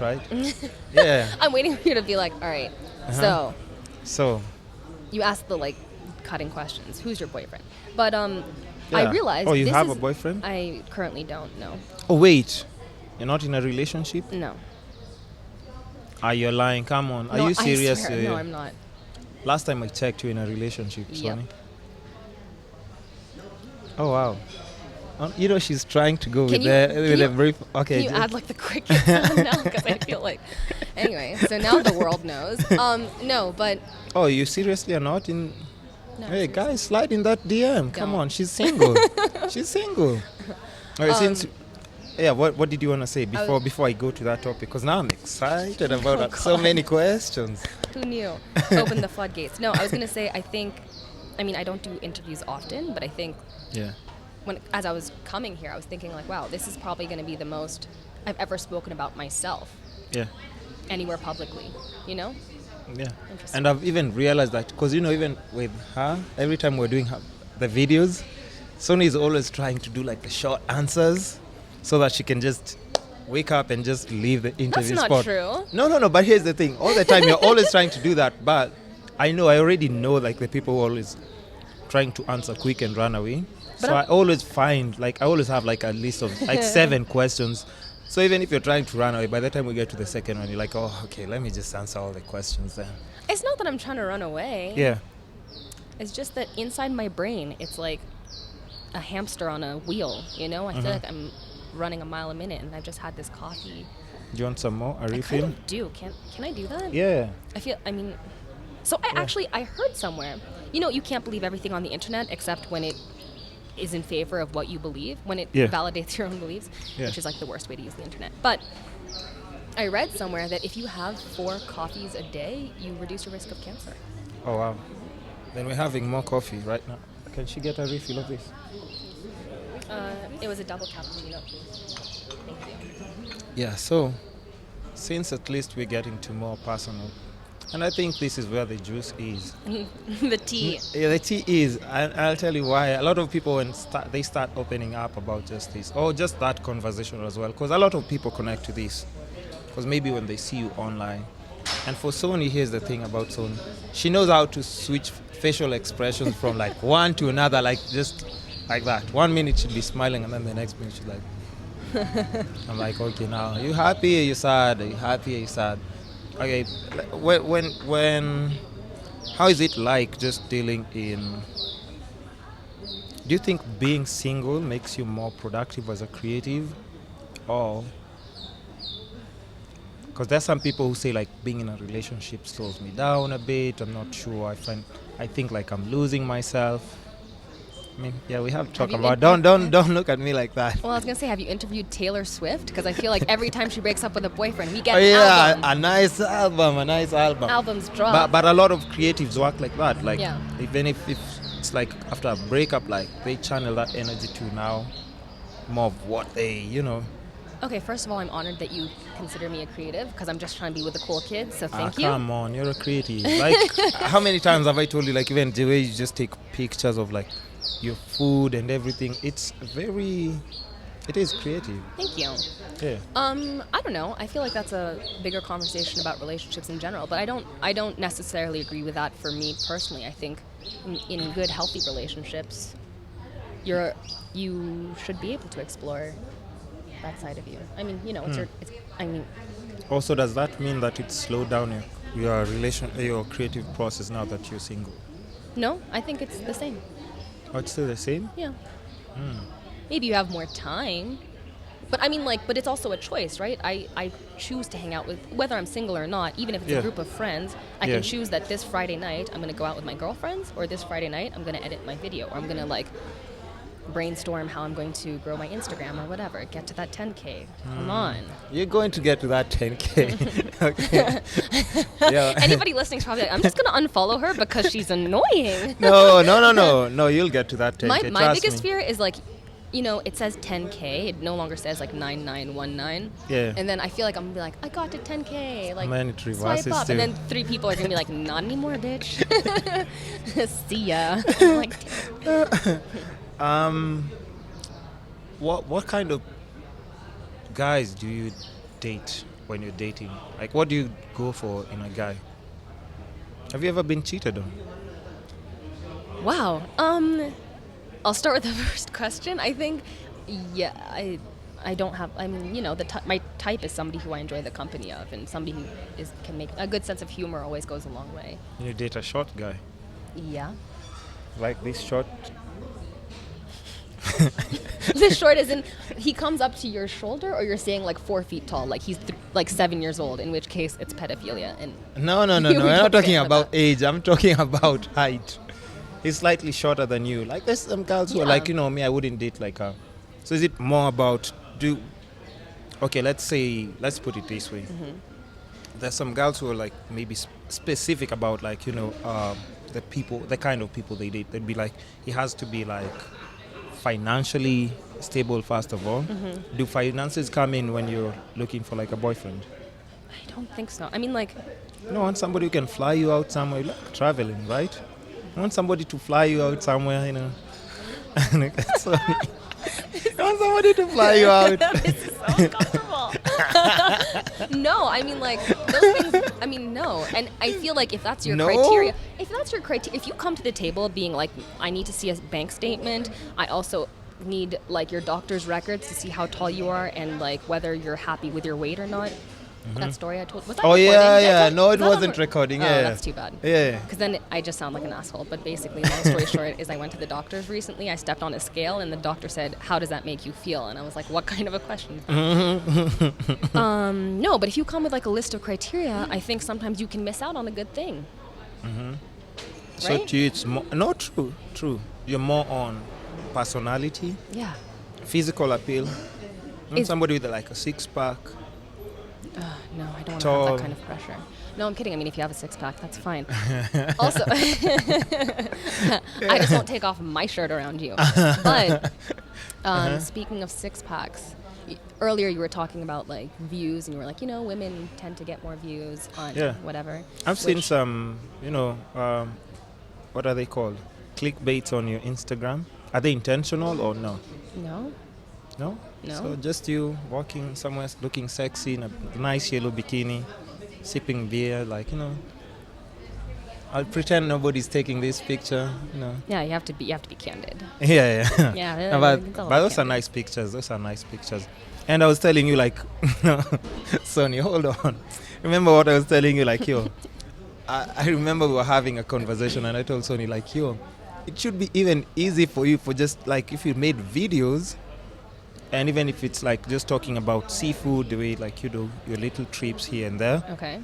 right? Yeah. I'm waiting for you to be like, all right, So, you asked the like cutting questions. Who's your boyfriend? But yeah. I realized. Oh, you this have is, a boyfriend? I currently don't know. Oh, wait. You're not in a relationship? No. Are you lying? Come on. Are No, you serious? I swear, no, I'm not. Last time I checked, you in a relationship, Yep. Soni. Oh, wow. She's trying to go Can with you- a brief. Okay. Can you add like the cricket sound now? Because I feel like. Anyway, so now the world knows. No, but. Oh, you seriously are not in? No, Hey, seriously. guys, slide in that DM. Come Don't. on, she's single. She's single. All right, what did you want to say before I go to that topic? Because now I'm excited about Oh, it. So God. many questions. Who knew? Open the floodgates. No, I was gonna say. I don't do interviews often, but I think Yeah. as I was coming here, I was thinking like, wow, this is probably going to be the most I've ever spoken about myself Yeah. anywhere publicly, you know? Yeah. Interesting. And I've even realized that because, even with her, every time we're doing the videos, Soni is always trying to do like the short answers so that she can just wake up and just leave the interview That's spot. not true. No. But here's the thing. All the time, you're always trying to do that. But I already know like the people who are always trying to answer quick and run away. But So I always have like a list of like 7 questions. So even if you're trying to run away, by the time we get to the second one, you're like, oh, okay, let me just answer all the questions then. It's not that I'm trying to run away. Yeah. It's just that inside my brain, it's like a hamster on a wheel, you know? I feel like I'm running a mile a minute and I've just had this coffee. Do you want some more? A I refill? kind of do. Can I do that? Yeah. I heard somewhere, you can't believe everything on the internet except when it is in favor of what you believe, when it validates your own beliefs, which is like the worst way to use the internet. But I read somewhere that if you have 4 coffees a day, you reduce your risk of cancer. Oh, wow. Then we're having more coffee right now. Can she get a refill of this? It was a double cappuccino, please. Thank you. Yeah, so since at least we're getting to more personal, and I think this is where the juice is. The tea. Yeah, the tea is, and I'll tell you why. A lot of people, when they start opening up about just this, or just that conversation as well, because a lot of people connect to this, because maybe when they see you online. And for Soni, here's the thing about Soni. She knows how to switch facial expressions from like one to another, like just like that. 1 minute she'll be smiling, and then the next minute she's like, I'm like, okay, now, are you happy? Are you sad? Are you happy? Are you sad? Okay, when how is it like just dealing in? Do you think being single makes you more productive as a creative, or? Because there's some people who say like being in a relationship slows me down a bit. I'm not sure. I think like I'm losing myself. I mean, yeah, we have to talk about. Don't look at me like that. Well, I was gonna say, have you interviewed Taylor Swift? Because I feel like every time she breaks up with a boyfriend, we get Oh, an yeah, album. a nice album. Albums drop. But a lot of creatives work like that. Like Yeah. even if it's like after a breakup, like they channel that energy to now more of what they. Okay, first of all, I'm honored that you consider me a creative because I'm just trying to be with the cool kids. So thank you. Come on, you're a creative. Like, how many times have I told you? Like even the way you just take pictures of like your food and everything. It is creative. Thank you. Yeah. I don't know. I feel like that's a bigger conversation about relationships in general, but I don't necessarily agree with that for me personally. I think in good, healthy relationships, you should be able to explore that side of you. I mean, Also, does that mean that it slowed down your creative process now that you're single? No, I think it's the same. Oh, it's still the same? Yeah. Maybe you have more time. But I mean, but it's also a choice, right? I choose to hang out with, whether I'm single or not, even if it's a group of friends, I can choose that this Friday night I'm going to go out with my girlfriends, or this Friday night I'm going to edit my video, or I'm going to brainstorm how I'm going to grow my Instagram or whatever, get to that 10K. Come on. You're going to get to that 10K. Okay. Yeah. Anybody listening is probably like, I'm just going to unfollow her because she's annoying. No, you'll get to that 10K. My biggest fear is it says 10K. It no longer says 9919. Yeah. And then I feel like I'm going to be like, I got to 10K. Man, it Swipe reverses up. too. And then 3 people are going to be like, not anymore, bitch. See ya. I'm like, What kind of guys do you date? when you're dating? Like, what do you go for in a guy? Have you ever been cheated on? Wow. I'll start with the first question. I think, yeah, I don't have. I mean, my type is somebody who I enjoy the company of, and somebody who can make a good sense of humor always goes a long way. You date a short guy? Yeah. Like this short? This short as in he comes up to your shoulder, or you're saying like 4 feet tall, like he's like 7 years old, in which case it's pedophilia. And No. I'm not talking about age. I'm talking about height. He's slightly shorter than you. Like there's some girls who are like, me, I wouldn't date like her. So is it more about okay, let's put it this way. Mm-hmm. There's some girls who are like maybe specific about like, the kind of people they date. They'd be like, he has to be like financially stable first of all. Mm-hmm. Do finances come in when you're looking for like a boyfriend? I don't think so. I mean, like, you want somebody who can fly you out somewhere, like traveling, right? You want somebody to fly you out somewhere, So, you want somebody to fly you out. This is so uncomfortable. No, I mean, like, those things, I mean, no. And I feel like if that's your criteria, if you come to the table being like, I need to see a bank statement, I also need like your doctor's records to see how tall you are and like whether you're happy with your weight or not. Mm-hmm. That story I told, was that recording? Yeah. No, it wasn't recording. Oh, yeah, that's too bad. Yeah. Because then I just sound like an asshole. But basically, long story short is I went to the doctor's recently. I stepped on a scale and the doctor said, "How does that make you feel?" And I was like, "What kind of a question?" No, but if you come with like a list of criteria, I think sometimes you can miss out on a good thing. Mm-hmm. Right? So to you, it's more, no, true. You're more on personality. Yeah. Physical appeal. Somebody with like a six-pack. No, I don't want to have that kind of pressure. No, I'm kidding. I mean, if you have a six-pack, that's fine. Also, I just won't take off my shirt around you. But speaking of six-packs, earlier you were talking about like views, and you were like, women tend to get more views on whatever. I've seen some, what are they called? Clickbaits on your Instagram. Are they intentional or no? No. No? No. So just you walking somewhere looking sexy in a nice yellow bikini, sipping beer, like, I'll pretend nobody's taking this picture, Yeah, you have to be candid. Yeah. No, but those are nice pictures. And I was telling you, like, Soni, hold on. Remember what I was telling you, like, I remember we were having a conversation and I told Soni, like, it should be even easy for you for just, like, if you made videos, and even if it's like just talking about seafood, the way like you do your little trips here and there. Okay.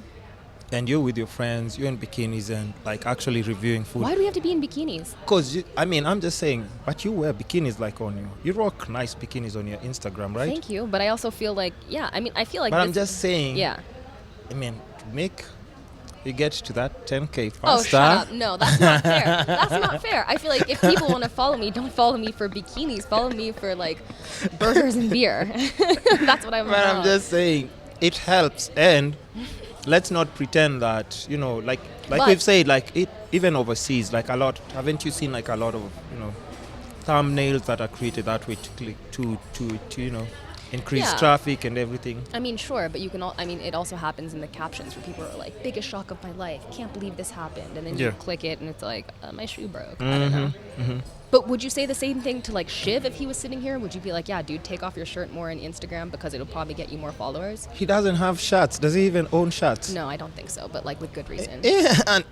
And you're with your friends, you're in bikinis and like actually reviewing food. Why do we have to be in bikinis? Because, I'm just saying, but you wear bikinis like on you. You rock nice bikinis on your Instagram, right? Thank you. But I also feel like, I feel like But I'm just saying. Yeah. I mean, you get to that 10K faster. Oh, shut up. No, that's not fair. That's not fair. I feel like if people want to follow me, don't follow me for bikinis. Follow me for, like, burgers and beer. That's what I'm about. But I'm just saying, it helps. And let's not pretend that, like we've said, like, even overseas, like a lot, haven't you seen, like, a lot of, thumbnails that are created that way to click, to increase traffic and everything. I mean, sure, but it also happens in the captions where people are like, biggest shock of my life, can't believe this happened. And then you click it and it's like, my shoe broke. I don't know. Mm-hmm. But would you say the same thing to like Shiv if he was sitting here? Would you be like, yeah, dude, take off your shirt more on Instagram because it'll probably get you more followers? He doesn't have shirts. Does he even own shirts? No, I don't think so, but like with good reason. Yeah, and,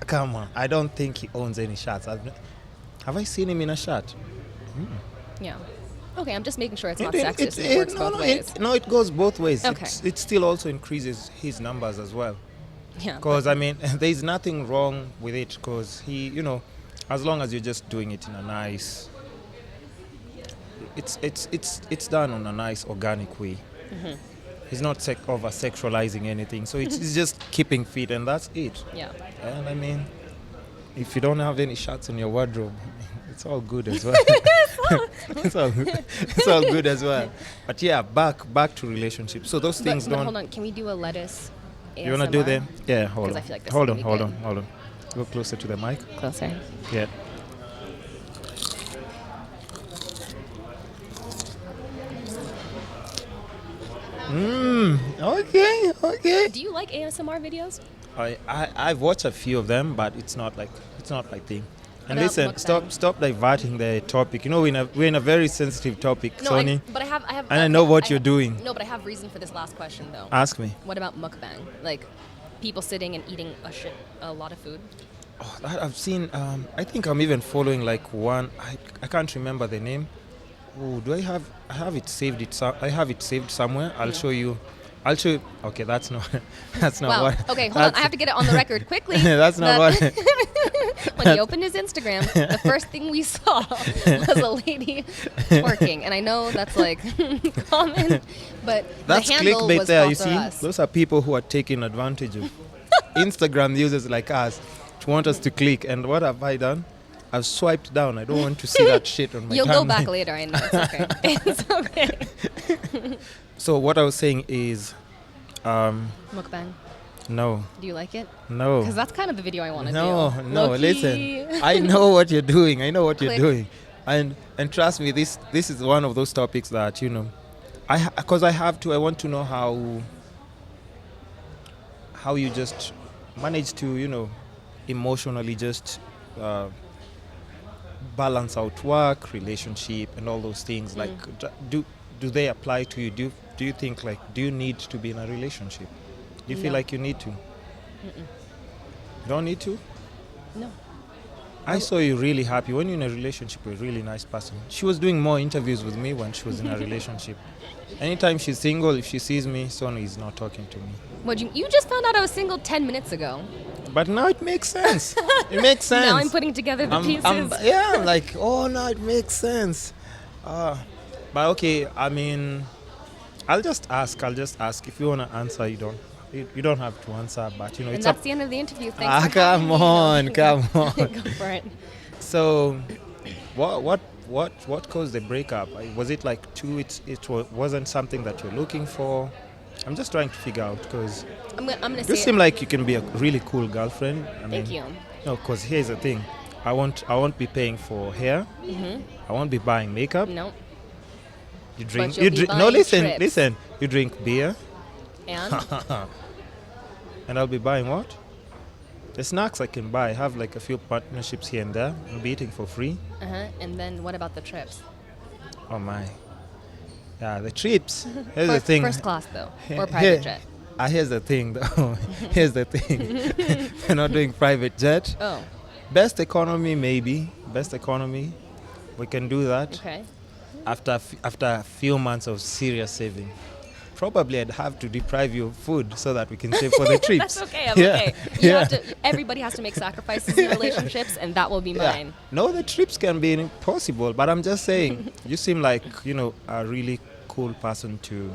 come on. I don't think he owns any shirts. Have I seen him in a shirt? Yeah. Okay, I'm just making sure it's not sexist. It works both ways. It goes both ways. Okay. It still also increases his numbers as well. Yeah. Because, there's nothing wrong with it because he, as long as you're just doing it in a nice... It's done on a nice, organic way. Mm-hmm. He's not over-sexualizing anything. So it's just keeping fit and that's it. Yeah. And, if you don't have any shirts in your wardrobe... It's all good as well. It's all good as well. But yeah, back to relationships. So those things don't. Hold on, can we do a lettuce ASMR? You wanna do them? Yeah, hold on. I feel like this hold on. Go closer to the mic. Closer. Yeah. Okay. Do you like ASMR videos? I've watched a few of them, but it's not my thing. And What listen, about stop diverting the topic. You know, we're in a very sensitive topic, No, Soni. but I have. And I know what you're doing. No, but I have reason for this last question though. Ask me. What about mukbang? Like people sitting and eating a lot of food. Oh, that I've seen. I think I'm even following like one. I can't remember the name. Oh, do I have? I have it saved. I have it saved somewhere. I'll show you. Okay, that's not. That's not Wow. what. Okay, hold on. I have to get it on the record quickly. That's not what. When he opened his Instagram, the first thing we saw was a lady twerking, and I know that's like common, but That's the handle clickbait was there. You for see, us. those are people who are taking advantage of Instagram users like us to want us to click. And what have I done? I've swiped down. I don't want to see that shit on my You'll timeline. go back later. I know. It's okay. It's okay. So what I was saying is, Mukbang. no, Do you like it? no. Because that's kind of the video I want to do. No, Low-key. listen. I know what you're doing. I know what you're Click. doing. And trust me, this is one of those topics that, you know, I want to know how you just manage to, you know, emotionally just balance out work, relationship, and all those things. Like, do they apply to you? Do you think, like, do you need to be in a relationship? Do you feel No. like you need to? You don't need to? No. I saw you really happy when you're in a relationship with a really nice person. She was doing more interviews with me when she was in a relationship. Anytime she's single, if she sees me, Soni is not talking to me. You just found out I was single 10 minutes ago. But now it makes sense. It makes sense. Now I'm putting together the pieces. I'm like, oh, now it makes sense. But okay, I mean, I'll just ask. If you want to answer, you don't have to answer. But, you know, and it's that's the end of the interview. Thanks for come having on, me. come on. Go for it. So, what caused the breakup? Was it like wasn't something that you're looking for? I'm just trying to figure out because I'm gonna you say seem like you can be a really cool girlfriend. Thank you. No, because here's the thing, I won't be paying for hair. I won't be buying makeup. No. You drink. But you'll You be drink. No, buying listen. trips. Listen. You drink beer, And and I'll be buying what? The snacks I can buy. I have like a few partnerships here and there. I'll be eating for free. and then what about the trips? Oh my. Yeah, the trips. Here's the thing. First class though, or Here- private jet. Here's the thing though. Here's the thing. We're not doing private jet. Oh, Best economy maybe. Best economy. We can do that okay. after a few months of serious saving. Probably I'd have to deprive you of food so that we can save for the trips. That's okay. I'm Yeah. okay. Everybody has to make sacrifices in relationships, and that will be Yeah. mine. No, the trips can be impossible, but I'm just saying, you seem like, you know, a really cool person to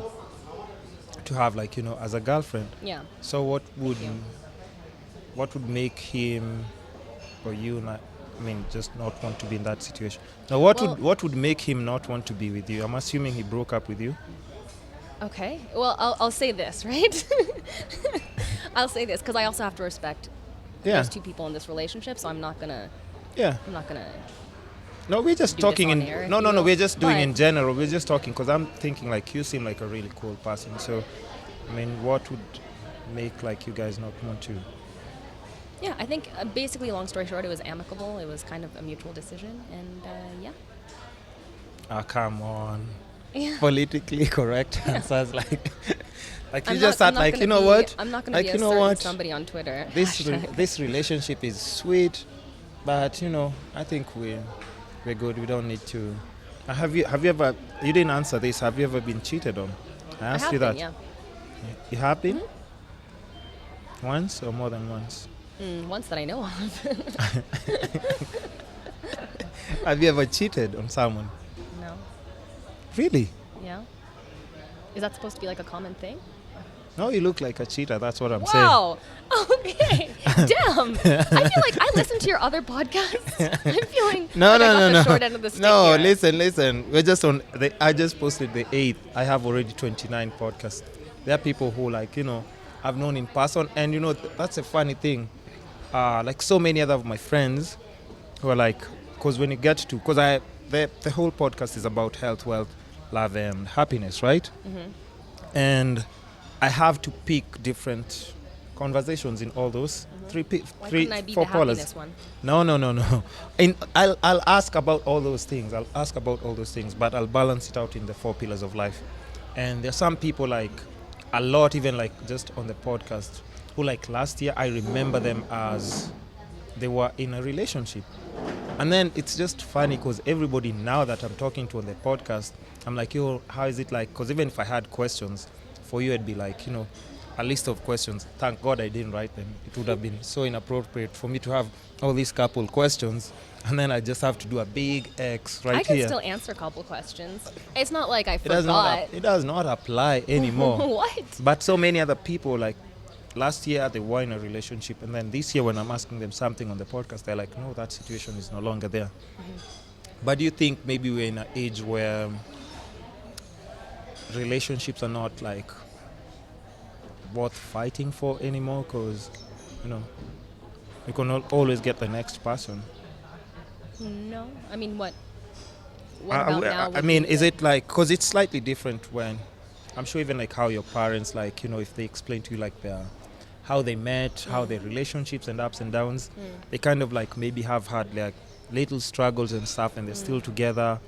have, like, you know, as a girlfriend. Yeah. So what would make him or you not, I mean, just not want to be in that situation? Now, what would make him not want to be with you? I'm assuming he broke up with you. Okay. Well, I'll say this, right? I'll say this because I also have to respect those two people in this relationship. So I'm not gonna. Yeah. No, we're just do talking this on in. air, if No, you will. we're just doing But- in general. We're just talking because I'm thinking like you seem like a really cool person. So, I mean, what would make like you guys not want to? Yeah, I think basically, long story short, it was amicable. It was kind of a mutual decision, and yeah. Ah, come on. Yeah. Politically correct answers like you I'm just not start gonna like, you know what? I'm not gonna Like, be you a know certain what? somebody on Twitter. This relationship is sweet, but you know, I think we're good. We don't need to. Have you ever? You didn't answer this. Have you ever been cheated on? I I asked have you been, that. yeah. You have been? Mm-hmm. Once or more than once? Once that I know of. Have you ever cheated on someone? No. Really? Yeah. Is that supposed to be like a common thing? No, you look like a cheater. That's what I'm saying. Wow. Okay. Damn. I feel like I listen to your other podcasts. I'm feeling No, like I got no. the short end of the stick No, here. listen. We're just on. I just posted the 8th. I have already 29 podcasts. There are people who, like, you know, I've known in person, and you know that's a funny thing. Like so many other of my friends who are like, because when you get to, because the whole podcast is about health, wealth, love, and happiness, right? and I have to pick different conversations in all those Why couldn't I be four the pillars. happiness one? No. And I'll ask about all those things. But I'll balance it out in the 4 pillars of life. And there's some people like a lot, even like just on the podcast, who like last year I remember them as they were in a relationship. And then it's just funny because everybody now that I'm talking to on the podcast, I'm like, yo, how is it like? Because even if I had questions for you, it'd be like, a list of questions. Thank God I didn't write them. It would have been so inappropriate for me to have all these couple questions and then I just have to do a big X right I can here. still answer a couple questions. It's not like I It does not apply anymore. What? But so many other people, like last year they were in a relationship, and then this year when I'm asking them something on the podcast, they're like, no, that situation is no longer there. But do you think maybe we're in an age where relationships are not like worth fighting for anymore? Because, you can always get the next person. No. I mean, what? What about now? I mean, is it like, because it's slightly different when, I'm sure even like how your parents, like, if they explain to you like how they met, how their relationships and ups and downs, they kind of like maybe have had like little struggles and stuff and they're still together,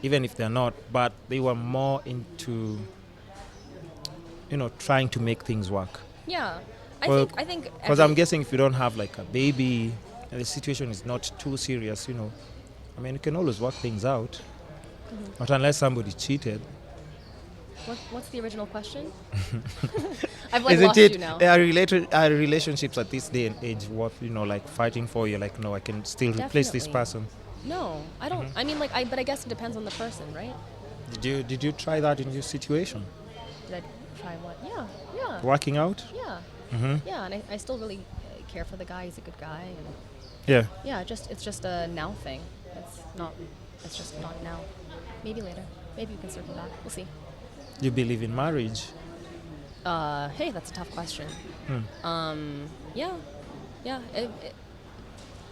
even if they're not, but they were more into, trying to make things work. Yeah. I think because I'm guessing if you don't have like a baby and the situation is not too serious, I mean, you can always work things out. But unless somebody cheated. What's the original question? I've like Isn't lost it, you now. Are relationships at this day and age worth, like fighting for? You're like, no, I can still replace this Definitely. person. No, I don't. I mean, but I guess it depends on the person, right? Did you try that in your situation? Did I try what? Yeah. Working out? Yeah. Yeah, and I still really care for the guy. He's a good guy. And Yeah. yeah, it's just a now thing. It's just not now. Maybe later. Maybe we can circle back. We'll see. You believe in marriage? Hey, that's a tough question. Yeah. Yeah.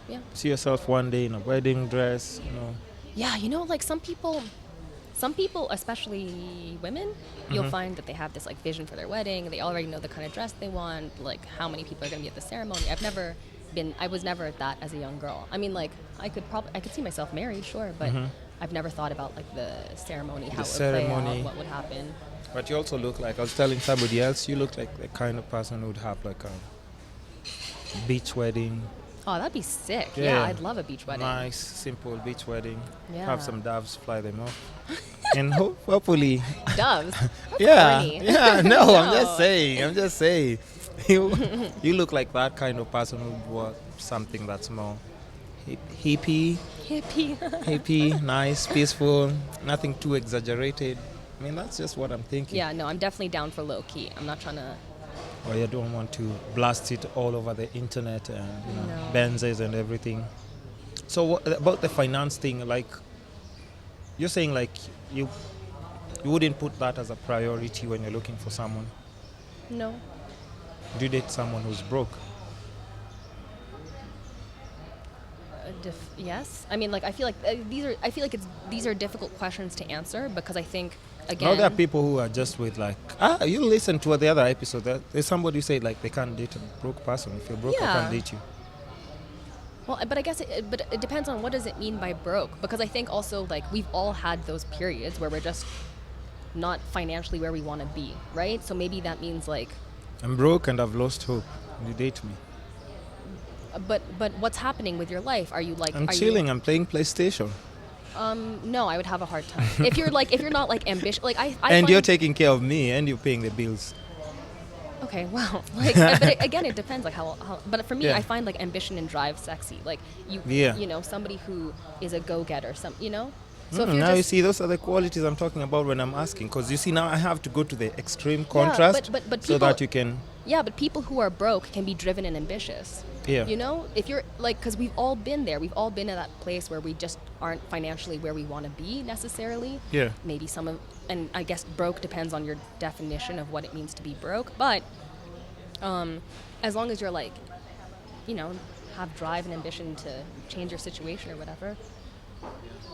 Yeah. See yourself one day in a wedding dress, Yeah, like some people, especially women, you'll find that they have this like vision for their wedding. They already know the kind of dress they want, like how many people are going to be at the ceremony. I was never that as a young girl. I mean, like I could see myself married, sure, but I've never thought about like the ceremony, how it would play out, what would happen. But you also look like, I was telling somebody else, you look like the kind of person who would have like a beach wedding. Oh, that'd be sick. Yeah, I'd love a beach wedding. Nice, simple beach wedding. Yeah. Have some doves, fly them off. And hopefully... Doves? Yeah, corny. yeah, no, No. I'm just saying. You look like that kind of person who would want something that's more hippie, nice, peaceful, nothing too exaggerated. I mean, that's just what I'm thinking. Yeah, no, I'm definitely down for low key. I'm not trying to... Or you don't want to blast it all over the internet and No. Benzes and everything. So what about the finance thing? Like, you're saying like you wouldn't put that as a priority when you're looking for someone. No. Do you date someone who's broke? Yes. I mean, like I feel like these are difficult questions to answer because I think again. No, there are people who are just with like, you listen to the other episode. There's somebody who said like they can't date a broke person. If you're broke, I can't date you. Well, but I guess it depends on what does it mean by broke, because I think also like we've all had those periods where we're just not financially where we want to be, right? So maybe that means like. I'm broke and I've lost hope. You date me. But what's happening with your life? Are you like? I'm chilling. I'm playing PlayStation. No, I would have a hard time. If you're not like ambitious, like I and you're taking care of me and you're paying the bills. Okay, well, like, but again, it depends, like how. But for me, Yeah. I find like ambition and drive sexy. Like somebody who is a go-getter. So if you're now you see, those are the qualities I'm talking about when I'm asking. Because you see, now I have to go to the extreme contrast but so people, that you can. Yeah, but people who are broke can be driven and ambitious. Yeah. If you're like, because we've all been there. We've all been at that place where we just aren't financially where we want to be necessarily. Yeah. Maybe and I guess broke depends on your definition of what it means to be broke. But as long as you're like, have drive and ambition to change your situation or whatever,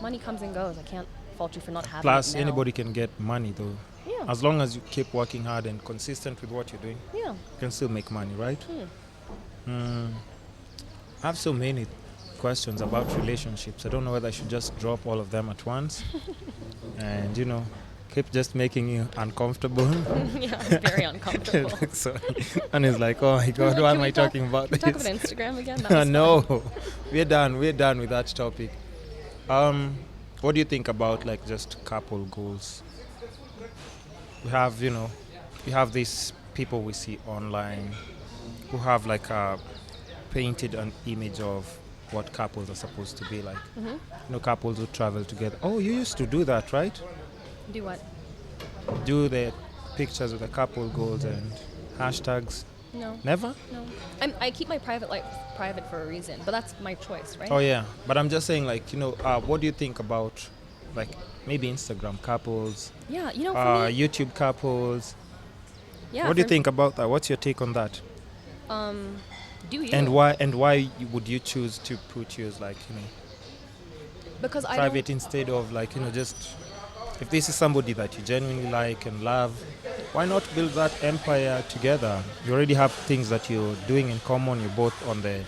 money comes and goes. I can't fault you for not having Plus, it now. anybody can get money though. Yeah. As long as you keep working hard and consistent with what you're doing, Yeah. you can still make money, right? I have so many questions about relationships. I don't know whether I should just drop all of them at once and, keep just making you uncomfortable. Yeah, it's very uncomfortable. So, and it's like, oh my God, why am I talking about this? Talk about Instagram again? That was No, fun. we're done with that topic. What do you think about like just couple goals? We have, we have these people we see online who have like painted an image of what couples are supposed to be like. Couples who travel together. Oh, you used to do that, right? Do what? Do the pictures with the couple goals and hashtags. No. Never? No. I keep my private life private for a reason, but that's my choice, right? Oh yeah, but I'm just saying, like, what do you think about, like, maybe Instagram couples, Yeah, for me, YouTube couples? yeah. What do you think about that? What's your take on that? Do you? And why would you choose to put yours like, Because I private instead of like, just if this is somebody that you genuinely like and love, why not build that empire together? You already have things that you're doing in common. You're both on the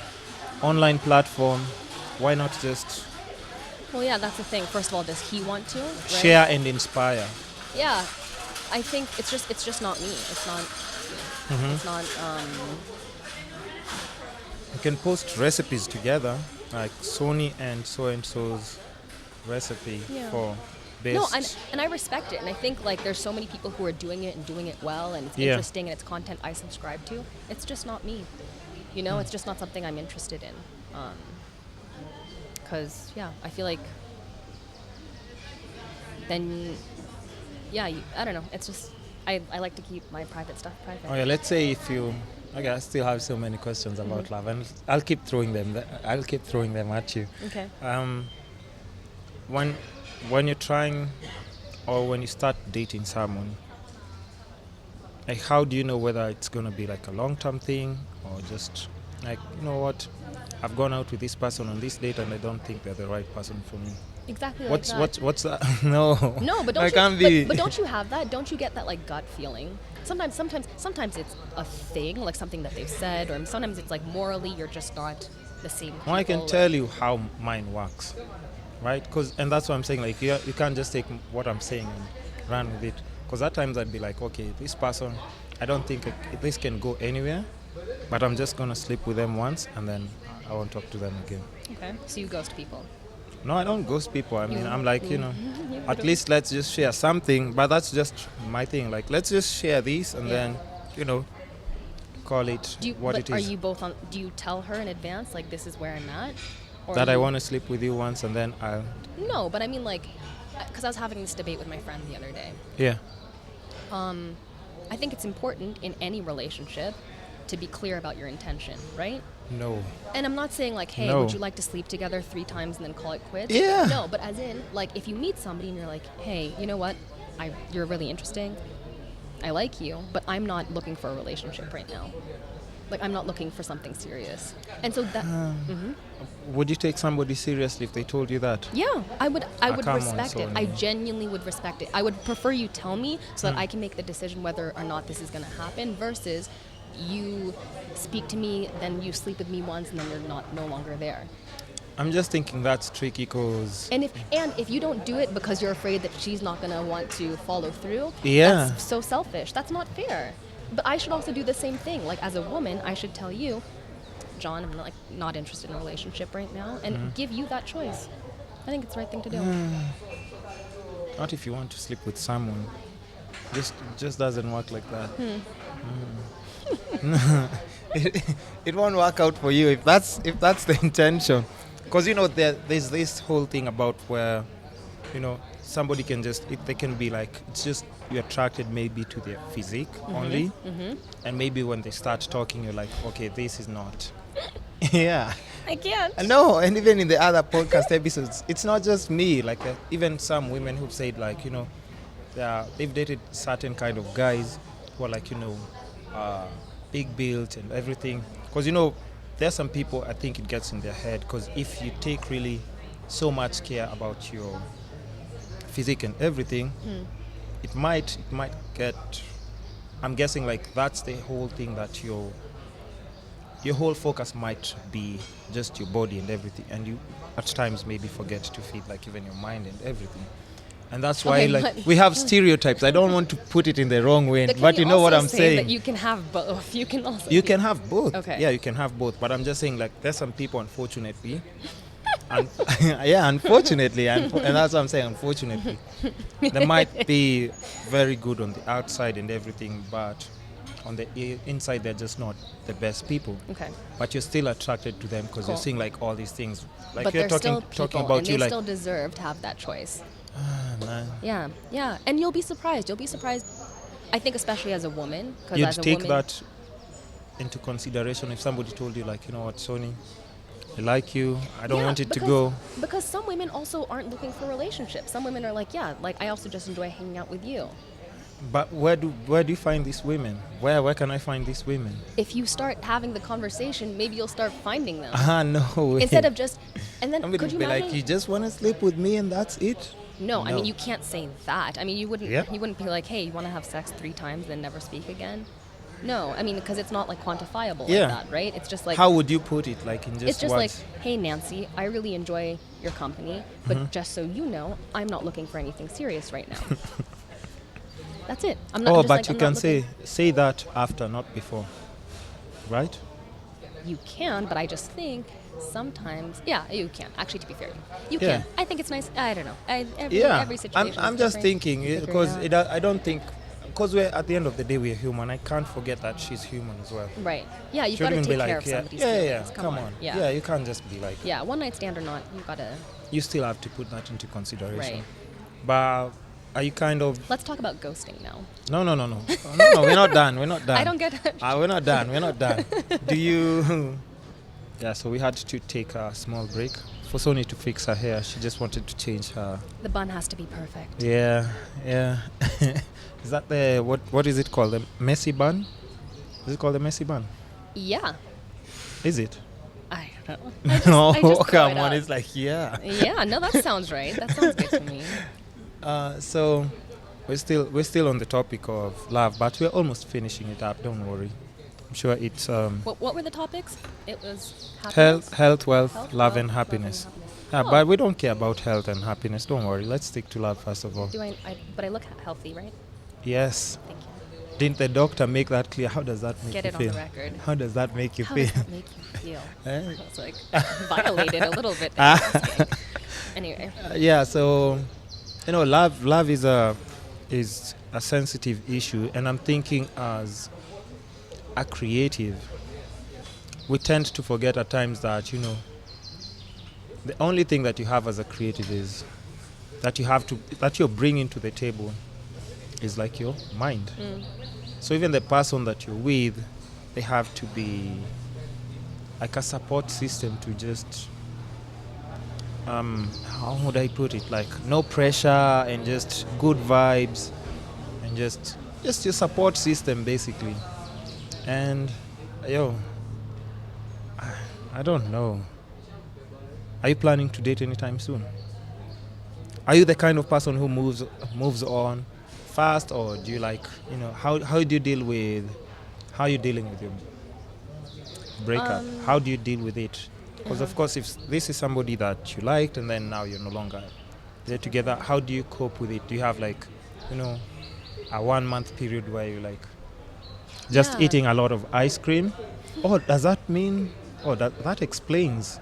online platform. Why not just Well, yeah, that's the thing. First of all, does he want to? Right? share and inspire? Yeah, I think it's just not me. It's not. It's not. You can post recipes together, like Soni and so's recipe Yeah. for best. No, and I respect it, and I think like there's so many people who are doing it and doing it well, and it's Yeah. interesting, and it's content I subscribe to. It's just not me. It's just not something I'm interested in. Because I feel like then, I don't know. It's just I like to keep my private stuff private. Oh yeah, let's say if you. Okay, I still have so many questions about love, and I'll keep throwing them. I'll keep throwing them at you. Okay. When you're trying, or when you start dating someone, like how do you know whether it's gonna be like a long-term thing or just like, you know what, I've gone out with this person on this date and I don't think they're the right person for me. Exactly. What's like that. what's that? No. No, but don't I you? can't be. But don't you have that? Don't you get that like gut feeling? Sometimes it's a thing, like something that they've said, or sometimes it's like morally you're just not the same. Well, I can people, tell you how mine works, right? And that's what I'm saying. Like, you can't just take what I'm saying and run with it. Because at times I'd be like, okay, this person, I don't think this can go anywhere, but I'm just gonna sleep with them once and then I won't talk to them again. Okay. So you ghost people. No, I don't ghost people. I mean, I'm like, at don't. least let's just share something. But that's just my thing. Like, let's just share this and then, call it what it is. Are you both on? Do you tell her in advance, like this is where I'm at? Or That I want to sleep with you once and then I'll. No, but I mean like, because I was having this debate with my friend the other day. Yeah. I think it's important in any relationship to be clear about your intention, right? No. And I'm not saying like, hey, No. would you like to sleep together 3 times and then call it quits? Yeah. No, but as in, like, if you meet somebody and you're like, hey, you know what? You're really interesting. I like you, but I'm not looking for a relationship right now. Like, I'm not looking for something serious. And so that, Would you take somebody seriously if they told you that? yeah, I would come on, respect it. I Soni. genuinely would respect it. I would prefer you tell me so that I can make the decision whether or not this is going to happen versus you speak to me, then you sleep with me once, and then you're no longer there. I'm just thinking that's tricky because. And if you don't do it because you're afraid that she's not going to want to follow through, Yeah. that's so selfish. That's not fair. But I should also do the same thing. Like, as a woman, I should tell you, John, I'm not interested in a relationship right now, and give you that choice. I think it's the right thing to do. Not if you want to sleep with someone. Just doesn't work like that. It won't work out for you if that's the intention. Because there's this whole thing about where somebody can they can be like, it's just you're attracted maybe to their physique only, and maybe when they start talking you're like, okay, this is not. Yeah. I can't. No, and even in the other podcast episodes, it's not just me. Like even some women who've said like, they've dated certain kind of guys who are like, big built and everything. Because there are some people, I think it gets in their head. Because if you take really so much care about your physique and everything, it might get. I'm guessing like that's the whole thing, that your whole focus might be just your body and everything, and you at times maybe forget to feed like even your mind and everything. And that's why we have stereotypes. I don't want to put it in the wrong way, but you know what I'm saying. That you can have both. You can also. You can have both. Okay. Yeah, you can have both. But I'm just saying, like, there's some people, unfortunately, unfortunately, and that's what I'm saying. Unfortunately, they might be very good on the outside and everything, but on the inside, they're just not the best people. Okay. But you're still attracted to them because you're seeing like all these things. Like but you're talking about and you, they like. still deserve to have that choice. Man. Yeah, and you'll be surprised. I think especially as a woman, because You'd as a take woman, that into consideration if somebody told you, like, you know what, Soni, I like you. I don't want it to go. Because some women also aren't looking for relationships. Some women are like, yeah, like I also just enjoy hanging out with you. But where do you find these women? Where can I find these women? If you start having the conversation, maybe you'll start finding them. No way. Instead of just, and then could you be imagine? like, you just want to sleep with me and that's it? No, I mean you can't say that. I mean you wouldn't. Yeah. You wouldn't be like, hey, you want to have sex 3 times and never speak again? No, I mean because it's not like quantifiable like that, right? It's just like. How would you put it? Like in just. It's just what? like, hey Nancy, I really enjoy your company, but just so you know, I'm not looking for anything serious right now. That's it. I'm not. Oh, just but like, you I'm can not say that after, not before, right? You can, but I just think sometimes, yeah, you can. Actually, to be fair, you Yeah. can. I think it's nice. I don't know. Every situation. I'm is just different. thinking because I don't think, because we're at the end of the day we're human. I can't forget that she's human as well. Right. Yeah, you've She got to wouldn't take be care like, of somebody's yeah, feelings. come on. Yeah. You can't just be like. Yeah, one night stand or not, you got to. You still have to put that into consideration. Right. But are you kind of? Let's talk about ghosting now. No, we're not done. I don't get it. We're not done. Do you? Yeah, so we had to take a small break for Soni to fix her hair. She just wanted to change her. The bun has to be perfect. Yeah. Is that the what is it called? The messy bun? Is it called the messy bun? Yeah. Is it? I don't know. No, throw come it on. up. It's like, yeah. Yeah, no, that sounds right. That sounds good to me. So we're still on the topic of love, but we're almost finishing it up. Don't worry. I'm sure it's What were the topics? It was happiness? health, wealth, love, and happiness. Yeah, but we don't care about health and happiness. Don't worry. Let's stick to love first of all. But I look healthy, right? Yes. Thank you. Didn't the doctor make that clear? How does that make Get you it feel? on the record. How does that make you How feel? does that make you feel? Eh? It's like violated a little bit. There. Anyway. Yeah. So, love is a sensitive issue, and I'm thinking as a creative, we tend to forget at times that the only thing that you have as a creative is that you're bringing to the table is like your mind. So even the person that you're with, they have to be like a support system to just how would I put it, like no pressure and just good vibes and just your support system basically. And I don't know, are you planning to date anytime soon? Are you the kind of person who moves on fast, or do you like, how do you deal with, how are you dealing with your breakup? How do you deal with it? Because of course, if this is somebody that you liked and then now you're no longer there together, how do you cope with it? Do you have like, a 1 month period where you like just eating a lot of ice cream? Oh, does that mean? Oh, that explains.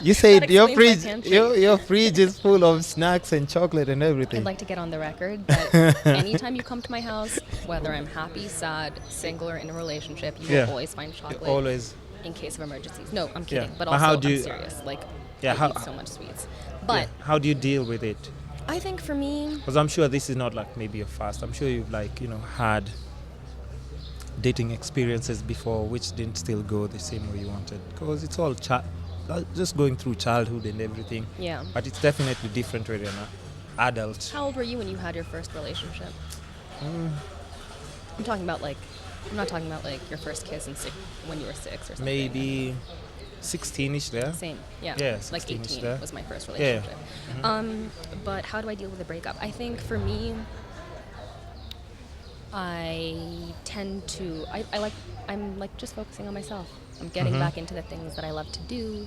You said your fridge is full of snacks and chocolate and everything. I'd like to get on the record that anytime you come to my house, whether I'm happy, sad, single, or in a relationship, you will always find chocolate. Always. In case of emergencies. No, I'm kidding. Yeah. But But also, how do you- I'm serious. Like, Yeah, I how- eat so much sweets. But How do you deal with it? I think for me, Because I'm sure this is not like maybe your first. I'm sure you've had dating experiences before which didn't still go the same way you wanted. Because it's all just going through childhood and everything. yeah. But it's definitely different when you're an adult. How old were you when you had your first relationship? I'm talking about like I'm not talking about like your first kiss when you were 6 or something. Maybe 16ish there. Same, yeah. Yeah, Like 16-ish 18 there. was my first relationship. Yeah. Mm-hmm. But how do I deal with a breakup? I think for me, I tend to, I'm like just focusing on myself. I'm getting Mm-hmm. back into the things that I love to do,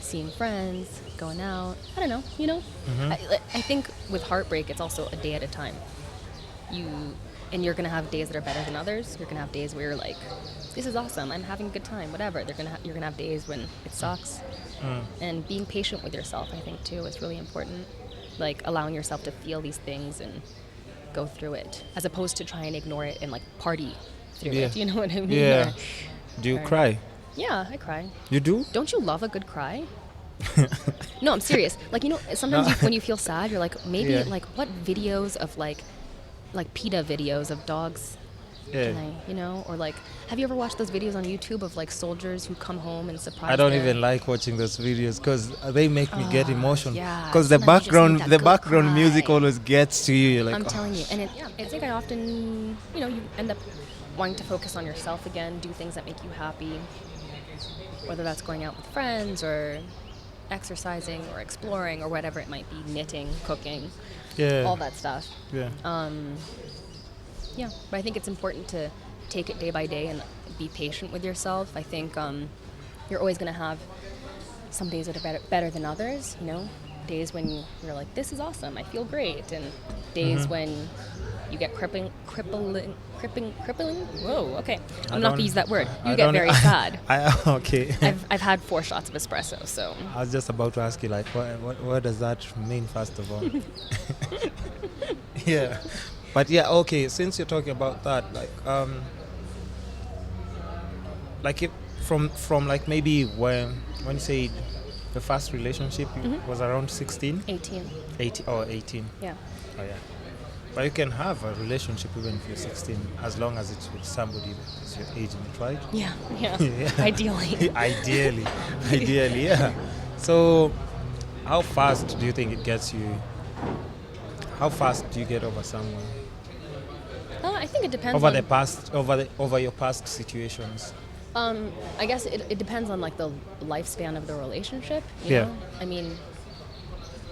seeing friends, going out. I don't know, you know? Mm-hmm. I think with heartbreak, it's also a day at a time. And you're gonna have days that are better than others. You're gonna have days where you're like, this is awesome, I'm having a good time, whatever. You're gonna have days when it sucks. And being patient with yourself, I think, too, is really important. Like allowing yourself to feel these things and go through it, as opposed to try and ignore it and like party through it. You know what I mean? Yeah. Do you cry? Yeah, I cry. You do? Don't you love a good cry? No, I'm serious. Like, you know, sometimes when you feel sad, you're like, maybe like what videos of like PETA videos of dogs can I, you know? Or like, have you ever watched those videos on YouTube of like soldiers who come home and surprise I don't even like watching those videos because they make me get emotional. Yeah, Because the sometimes you just need that good background music cry. always gets to you. You're like, I'm telling you. And I think I often, you know, you end up wanting to focus on yourself again, do things that make you happy, whether that's going out with friends or exercising or exploring or whatever it might be, knitting, cooking, all that stuff. Yeah. Yeah, but I think it's important to take it day by day and be patient with yourself. I think you're always going to have some days that are better than others, you know? Days when you're like, this is awesome, I feel great. And days when you get crippling. Whoa, okay. I'm not going to use that word. You get very sad. Okay. I've had 4 shots of espresso, so. I was just about to ask you, like, what does that mean, first of all? Yeah. But yeah, okay, since you're talking about that, like if from like maybe when you say the first relationship was around 16? 18. 18. Yeah. Oh yeah. But you can have a relationship even if you're 16, as long as it's with somebody that's your age, right? Yeah. Yeah. Ideally. Ideally, yeah. So, how fast do you think it gets you? How fast do you get over someone? I think it depends over your past situations. I guess it depends on like the lifespan of the relationship. You know? I mean,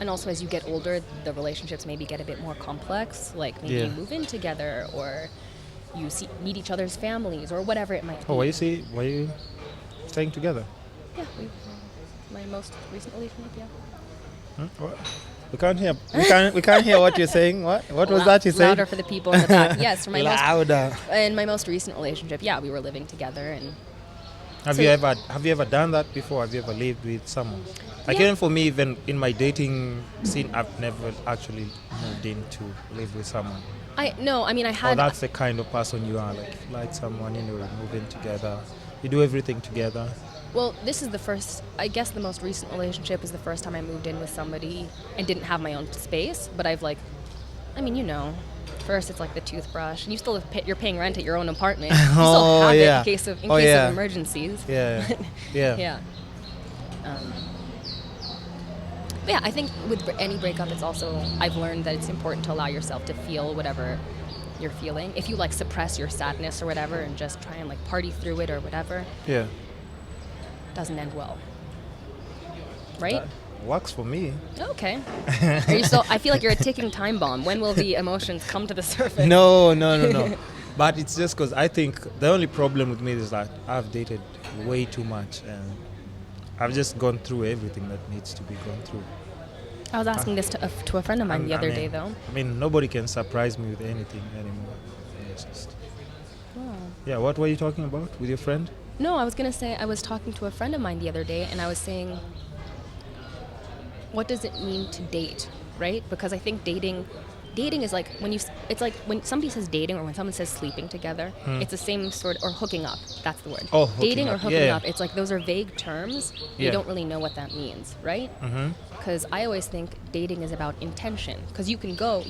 and also as you get older, the relationships maybe get a bit more complex. Like maybe you move in together, or you meet each other's families, or whatever it might be. Oh, were you staying together? Yeah, my most recent relationship. Yeah. What? We can't hear. We can't hear what you're saying. What was that you said? Louder for the people in the back. Yes, for my louder. In my most recent relationship, yeah, we were living together, and Have you ever done that before? Have you ever lived with someone? Like even for me, even in my dating scene, I've never actually moved in to live with someone. I had. Or that's the kind of person you are. Like if you like someone, you move in together. You do everything together. Well, this is the first, I guess the most recent relationship is the first time I moved in with somebody and didn't have my own space, but I've first it's like the toothbrush, and you still you're paying rent at your own apartment. You still have it in case of emergencies. Yeah. Yeah. But yeah, I think with any breakup, it's also, I've learned that it's important to allow yourself to feel whatever you're feeling. If you like suppress your sadness or whatever and just try and like party through it or whatever. Yeah. Doesn't end well, right? That works for me. Okay. Are you still? I feel like you're a ticking time bomb. When will the emotions come to the surface? No. But it's just because I think the only problem with me is that I've dated way too much, and I've just gone through everything that needs to be gone through. I was asking this to a friend of mine the other day, though. I mean, nobody can surprise me with anything anymore. It's just. Oh. Yeah. What were you talking about with your friend? No, I was going to say I was talking to a friend of mine the other day, and I was saying, what does it mean to date, right? Because I think dating is like it's like when somebody says dating or when someone says sleeping together, it's the same sort, or hooking up, that's the word. Oh, dating up. or hooking up, it's like those are vague terms. You don't really know what that means, right? Because I always think dating is about intention, because you can go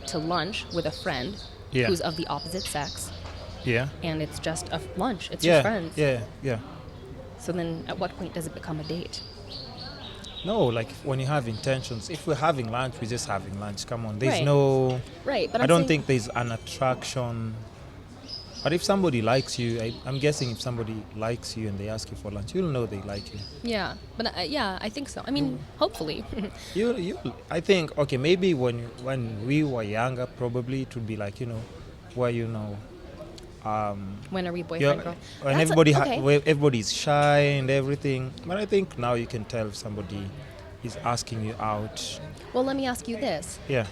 to lunch with a friend who's of the opposite sex. Yeah. And it's just a lunch. It's just friends. Yeah. So then at what point does it become a date? No, like when you have intentions. If we're having lunch, we're just having lunch. Come on. There's Right. no... Right. But I don't think there's an attraction But if somebody likes you, I'm guessing if somebody likes you and they ask you for lunch, you'll know they like you. Yeah, but I think so. I mean, hopefully. I think, okay, maybe when we were younger, probably it would be like, where when are we boyfriend girl? when where everybody's shy and everything. But I think now you can tell if somebody is asking you out. Well, let me ask you this. Yeah.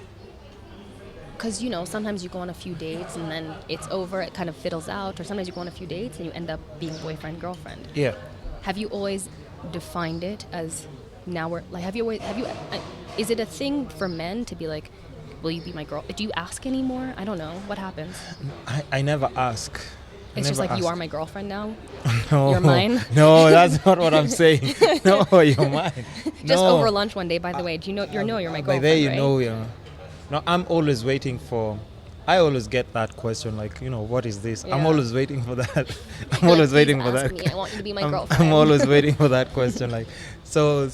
Because, sometimes you go on a few dates and then it's over, it kind of fiddles out. Or sometimes you go on a few dates and you end up being boyfriend, girlfriend. Yeah. Have you always defined it as now we're, like, is it a thing for men to be like, will you be my girl? Do you ask anymore? I don't know. What happens? I never ask. It's just like, you are my girlfriend now? No. You're mine? No, that's not what I'm saying. No, you're mine. Just over lunch one day, by the way, do you know you're my girlfriend, by there, right? No, I'm always waiting for... I always get that question, like, what is this? Yeah. I'm always waiting for that. I'm always waiting for that. Me. I want you to be my girlfriend. I'm always waiting for that question, like, so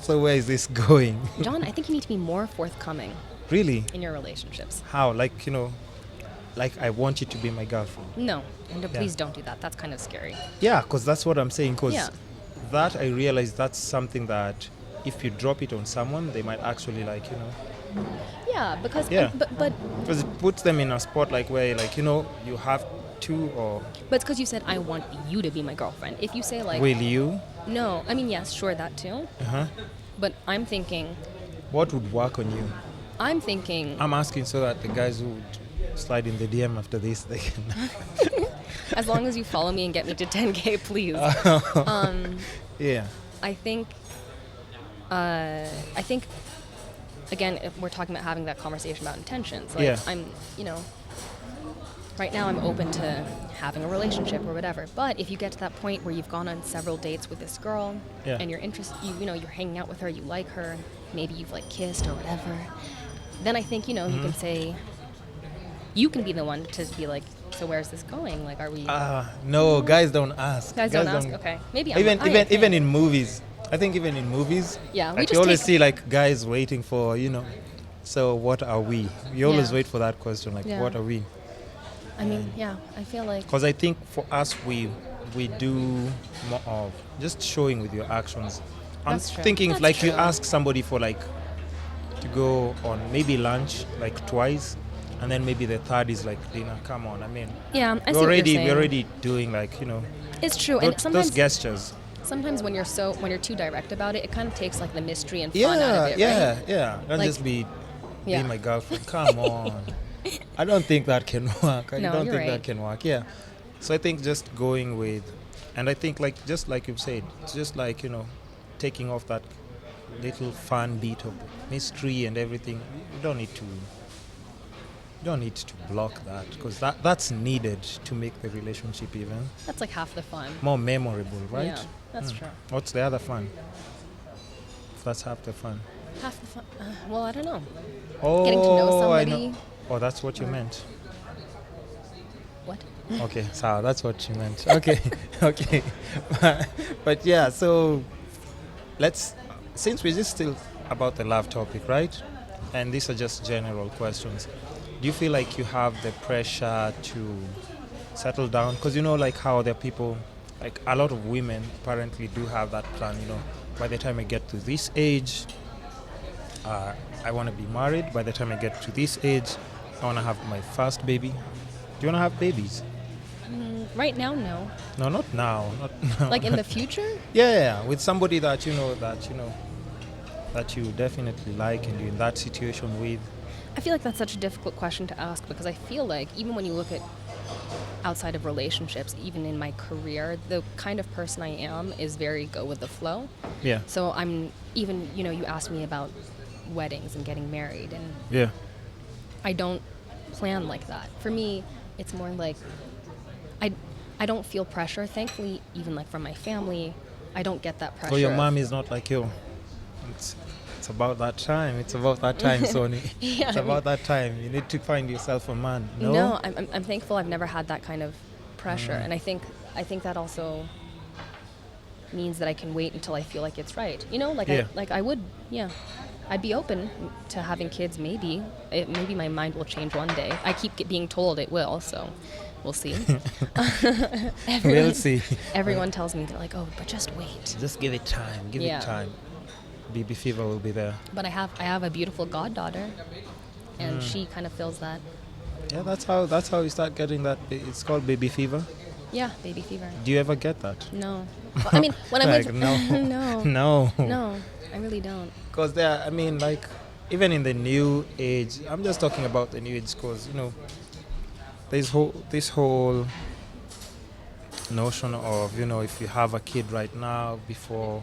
where is this going? John, I think you need to be more forthcoming. Really? In your relationships. How? Like, like I want you to be my girlfriend. No, please don't do that. That's kind of scary. Yeah, because that's what I'm saying. Because that I realize that's something that if you drop it on someone, they might actually Yeah, because but because it puts them in a spot like where you have to or. But it's because you said I want you to be my girlfriend. If you say like. Will you? No, I mean yes, sure that too. But I'm thinking. What would work on you? I'm thinking. I'm asking so that the guys who would slide in the DM after this, they can. As long as you follow me and get me to 10K, please. Yeah. I think. Again, if we're talking about having that conversation about intentions, like I'm, right now I'm open to having a relationship or whatever. But if you get to that point where you've gone on several dates with this girl and you're interested, you're hanging out with her, you like her, maybe you've like kissed or whatever, then I think, you can say, you can be the one to be like, so where's this going? Like, are we? No, guys don't ask. Guys don't ask. Okay, maybe even in movies. I think even in movies, you always see like guys waiting for, so what are we? You always wait for that question, like what are we? I mean, I feel like... Because I think for us, we do more of just showing with your actions. I'm thinking if like you ask somebody for like to go on maybe lunch like twice, and then maybe the third is like dinner. Come on, I mean, I see we're already doing like It's true, and sometimes those gestures. Sometimes when you're too direct about it, it kind of takes like the mystery and fun out of it, right? Don't like, just be my girlfriend. Come on. I don't think that can work. I don't think that can work. Yeah. So I think just going with, and I think like just like you've said, it's just like taking off that little fun beat of mystery and everything. You don't need to block that, because that's needed to make the relationship even. That's like half the fun. More memorable, right? Yeah, that's true. What's the other fun? If that's half the fun. Half the fun? Well, I don't know. Oh, getting to know somebody. I know. Oh, that's what you meant. What? Okay, so that's what you meant. Okay, okay. But yeah, so since we're just still about the love topic, right? And these are just general questions. Do you feel like you have the pressure to settle down? Because like how there are people, like a lot of women apparently do have that plan, by the time I get to this age, I want to be married. By the time I get to this age, I want to have my first baby. Do you want to have babies? Right now, no. No, not now. Not now. Like in the future? Yeah, with somebody that that you definitely like and you're in that situation with. I feel like that's such a difficult question to ask, because I feel like even when you look at outside of relationships, even in my career, the kind of person I am is very go with the flow. Yeah. So I'm even, you asked me about weddings and getting married, and I don't plan like that. For me, it's more like I don't feel pressure. Thankfully, even like from my family, I don't get that pressure. So your mom is not like you. It's about that time. It's about that time, Soni. It's about that time. You need to find yourself a man. No, I'm thankful I've never had that kind of pressure, and I think that also means that I can wait until I feel like it's right. I would, I'd be open to having kids. Maybe my mind will change one day. I keep being told it will, so We'll see. We'll see. Everyone tells me, they're like, oh, but just wait. Just give it time. Give it time. Baby fever will be there. But I have a beautiful goddaughter, and she kind of feels that. Yeah, that's how you start getting that. It's called baby fever. Yeah, baby fever. Do you ever get that? No. Well, I mean, when I like, was no, no, I really don't. Because there, I mean, like, even in the new age, I'm just talking about the new age, because there's this whole notion of if you have a kid right now, before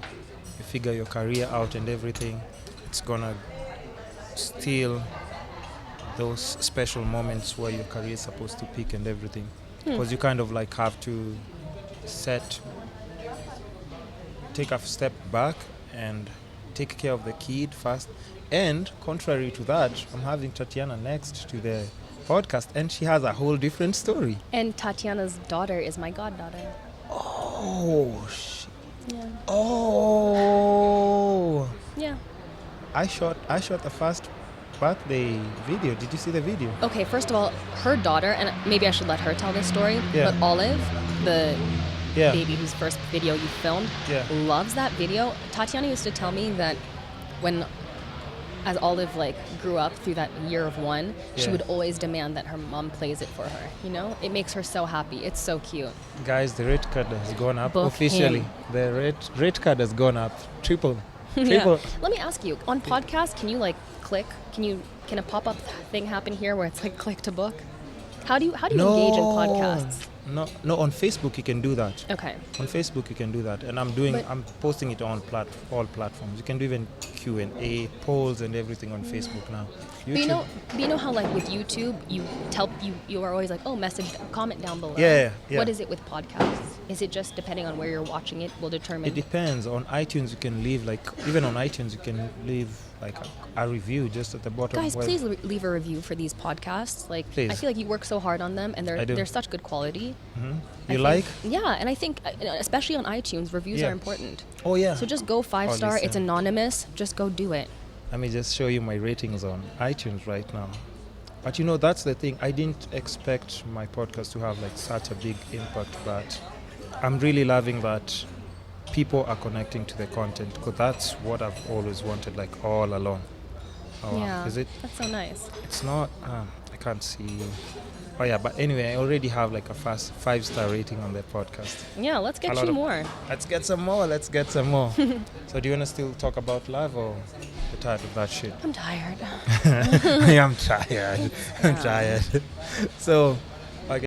you figure your career out and everything, it's gonna steal those special moments where your career is supposed to peak and everything, because you kind of like have to take a step back and take care of the kid first. And contrary to that, I'm having Tatiana next to the podcast, and she has a whole different story. And Tatiana's daughter is my goddaughter. Oh, Yeah. Oh. Yeah. I shot the first birthday video. Did you see the video? Okay, first of all, her daughter, and maybe I should let her tell this story, but Olive, the baby whose first video you filmed, loves that video. Tatiana used to tell me that as Olive grew up through that year of one, she would always demand that her mom plays it for her. It makes her so happy. It's so cute. Guys, the rate card has gone up Book officially. him. The rate card has gone up triple. Yeah. Let me ask you, on podcasts, can you click? Can a pop-up thing happen here where it's click to book? How do you engage in podcasts? No, on Facebook you can do that. Okay. On Facebook you can do that, and I'm posting it on all platforms. You can do even Q&A, polls, and everything on Facebook now. YouTube. But you know how with YouTube you are always comment down below. Yeah. What is it with podcasts? Is it just depending on where you're watching it will determine? It depends. On iTunes you can leave even on iTunes you can leave a review just at the bottom. Guys, please leave a review for these podcasts. Please. I feel like you work so hard on them, and they're such good quality. Mm-hmm. Yeah, and I think especially on iTunes, reviews are important. Oh yeah. So just go 5-star. It's anonymous. Just go do it. Let me just show you my ratings on iTunes right now. But that's the thing. I didn't expect my podcast to have such a big impact, but I'm really loving that people are connecting to the content, because that's what I've always wanted, all along. Oh, yeah. Is it? That's so nice. It's not. I can't see. Oh yeah, but anyway, I already have a fast 5-star rating on the podcast. Yeah, let's get you more. Let's get some more. So do you want to still talk about love, or you're tired of that shit? I'm tired. I'm tired. I'm tired. So